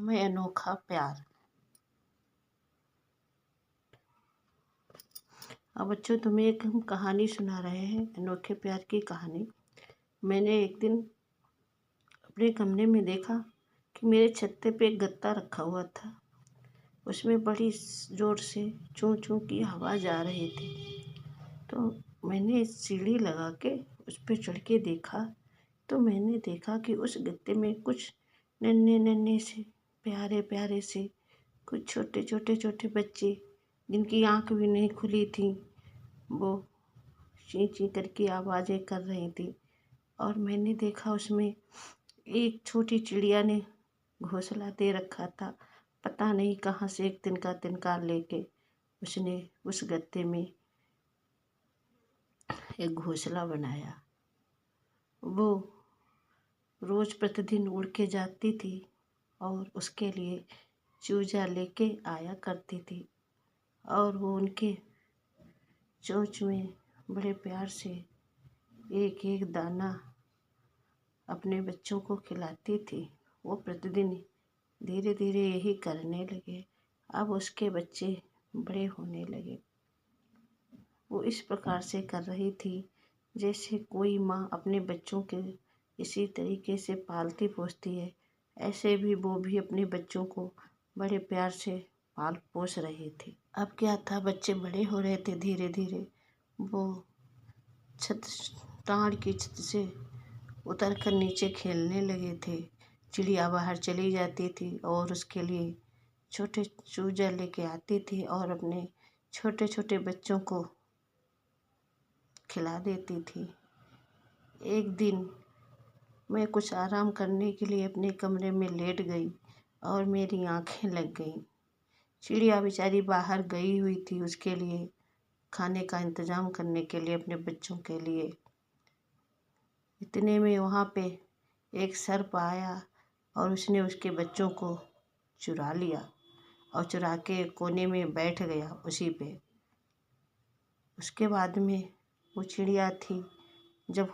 नाम है अनोखा प्यार। अब बच्चों, तुम्हें एक हम कहानी सुना रहे हैं, अनोखे प्यार की कहानी। मैंने एक दिन अपने कमरे में देखा कि मेरे छत्ते पे एक गत्ता रखा हुआ था। उसमें बड़ी जोर से चूं चूं की आवाज़ आ रही थी। तो मैंने सीढ़ी लगा के उस पर चढ़ के देखा, तो मैंने देखा कि उस गत्ते में कुछ नन्हे नन्हे से प्यारे प्यारे से कुछ छोटे छोटे छोटे बच्चे, जिनकी आँख भी नहीं खुली थी, वो ची ची करके आवाज़ें कर रही थी। और मैंने देखा उसमें एक छोटी चिड़िया ने घोंसला दे रखा था। पता नहीं कहाँ से एक तिनका तिनका लेके उसने उस गत्ते में एक घोंसला बनाया। वो रोज प्रतिदिन उड़ के जाती थी और उसके लिए चूजा लेके आया करती थी, और वो उनके चोंच में बड़े प्यार से एक एक दाना अपने बच्चों को खिलाती थी। वो प्रतिदिन धीरे धीरे यही करने लगे। अब उसके बच्चे बड़े होने लगे। वो इस प्रकार से कर रही थी जैसे कोई माँ अपने बच्चों के इसी तरीके से पालती पोसती है। ऐसे भी वो भी अपने बच्चों को बड़े प्यार से पाल पोस रही थी। अब क्या था, बच्चे बड़े हो रहे थे धीरे धीरे। वो टाँड़ की छत से उतर कर नीचे खेलने लगे थे। चिड़िया बाहर चली जाती थी और उसके लिए छोटे चूजा लेके आती थी और अपने छोटे छोटे बच्चों को खिला देती थी। एक दिन मैं कुछ आराम करने के लिए अपने कमरे में लेट गई और मेरी आंखें लग गईं। चिड़िया बेचारी बाहर गई हुई थी उसके लिए खाने का इंतज़ाम करने के लिए अपने बच्चों के लिए। इतने में वहाँ पे एक सर्प आया और उसने उसके बच्चों को चुरा लिया और चुरा के कोने में बैठ गया उसी पे। उसके बाद में वो चिड़िया थी, जब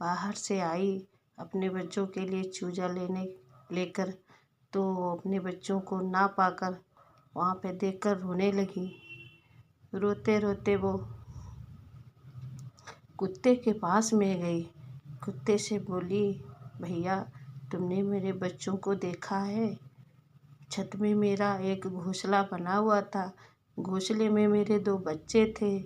बाहर से आई अपने बच्चों के लिए चूजा लेकर, तो अपने बच्चों को ना पाकर वहाँ पे देखकर रोने लगी। रोते रोते वो कुत्ते के पास में गई। कुत्ते से बोली, भैया तुमने मेरे बच्चों को देखा है? छत में मेरा एक घोंसला बना हुआ था। घोंसले में मेरे 2 बच्चे थे।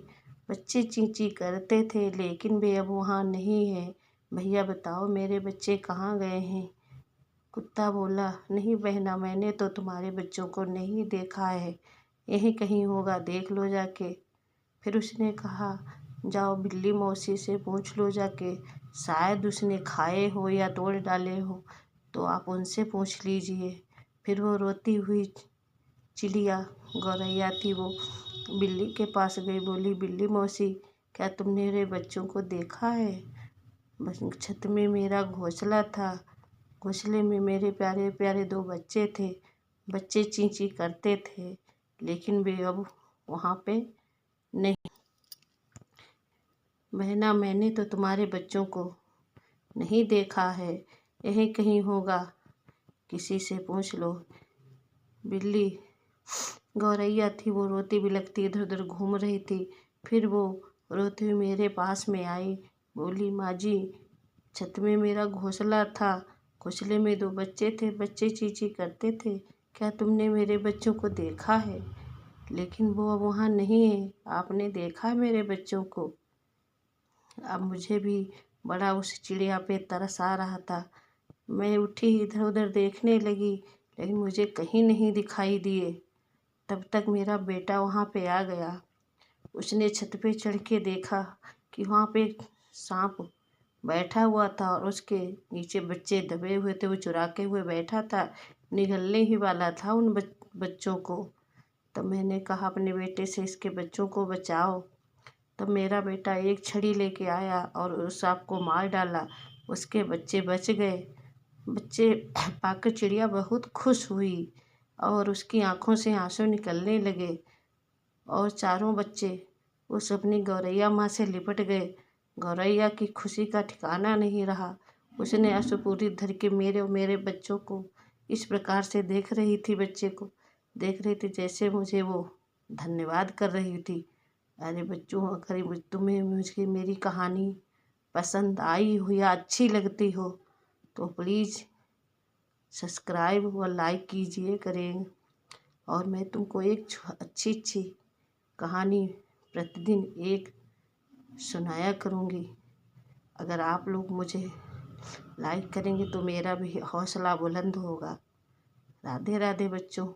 बच्चे ची ची करते थे, लेकिन वे अब वहाँ नहीं है। भैया बताओ मेरे बच्चे कहाँ गए हैं? कुत्ता बोला, नहीं बहना, मैंने तो तुम्हारे बच्चों को नहीं देखा है। यहीं कहीं होगा, देख लो जाके। फिर उसने कहा, जाओ बिल्ली मौसी से पूछ लो जाके, शायद उसने खाए हो या तोड़ डाले हो, तो आप उनसे पूछ लीजिए। फिर वो रोती हुई चिड़िया गौरैया थी, वो बिल्ली के पास गई। बोली, बिल्ली मौसी क्या तुमने मेरे बच्चों को देखा है? बस छत में मेरा घोंसला था। घोंसले में मेरे प्यारे प्यारे 2 बच्चे थे। बच्चे ची ची करते थे, लेकिन वे अब वहाँ पे नहीं। बहना मैंने तो तुम्हारे बच्चों को नहीं देखा है, यहीं कहीं होगा, किसी से पूछ लो। बिल्ली गौरैया थी, वो रोती बिलखती इधर उधर घूम रही थी। फिर वो रोती हुई मेरे पास में आई। बोली, माँ जी छत में मेरा घोंसला था। घोंसले में 2 बच्चे थे। बच्चे ची ची करते थे। क्या तुमने मेरे बच्चों को देखा है? लेकिन वो अब वहाँ नहीं है। आपने देखा मेरे बच्चों को? अब मुझे भी बड़ा उस चिड़िया पे तरस आ रहा था। मैं उठी इधर उधर देखने लगी, लेकिन मुझे कहीं नहीं दिखाई दिए। तब तक मेरा बेटा वहाँ पे आ गया। उसने छत पे चढ़ के देखा कि वहाँ पे सांप बैठा हुआ था और उसके नीचे बच्चे दबे हुए थे। वो चुरा के हुए बैठा था, निगलने ही वाला था उन बच्चों को। तब मैंने कहा अपने बेटे से, इसके बच्चों को बचाओ। तब मेरा बेटा एक छड़ी लेके आया और उस सांप को मार डाला। उसके बच्चे बच गए। बच्चे पाकर चिड़िया बहुत खुश हुई और उसकी आंखों से आंसू निकलने लगे, और चारों बच्चे उस अपनी गौरैया माँ से लिपट गए। गौरैया की खुशी का ठिकाना नहीं रहा। उसने आंसू पूरी धर के मेरे और मेरे बच्चों को इस प्रकार से देख रही थी, बच्चे को देख रही थी जैसे मुझे वो धन्यवाद कर रही थी। अरे बच्चों, अगर तुम्हें मुझे मेरी कहानी पसंद आई हो या अच्छी लगती हो तो प्लीज़ सब्सक्राइब व लाइक कीजिए करें। और मैं तुमको एक अच्छी अच्छी कहानी प्रतिदिन एक सुनाया करूँगी। अगर आप लोग मुझे लाइक करेंगे तो मेरा भी हौसला बुलंद होगा। राधे राधे बच्चों।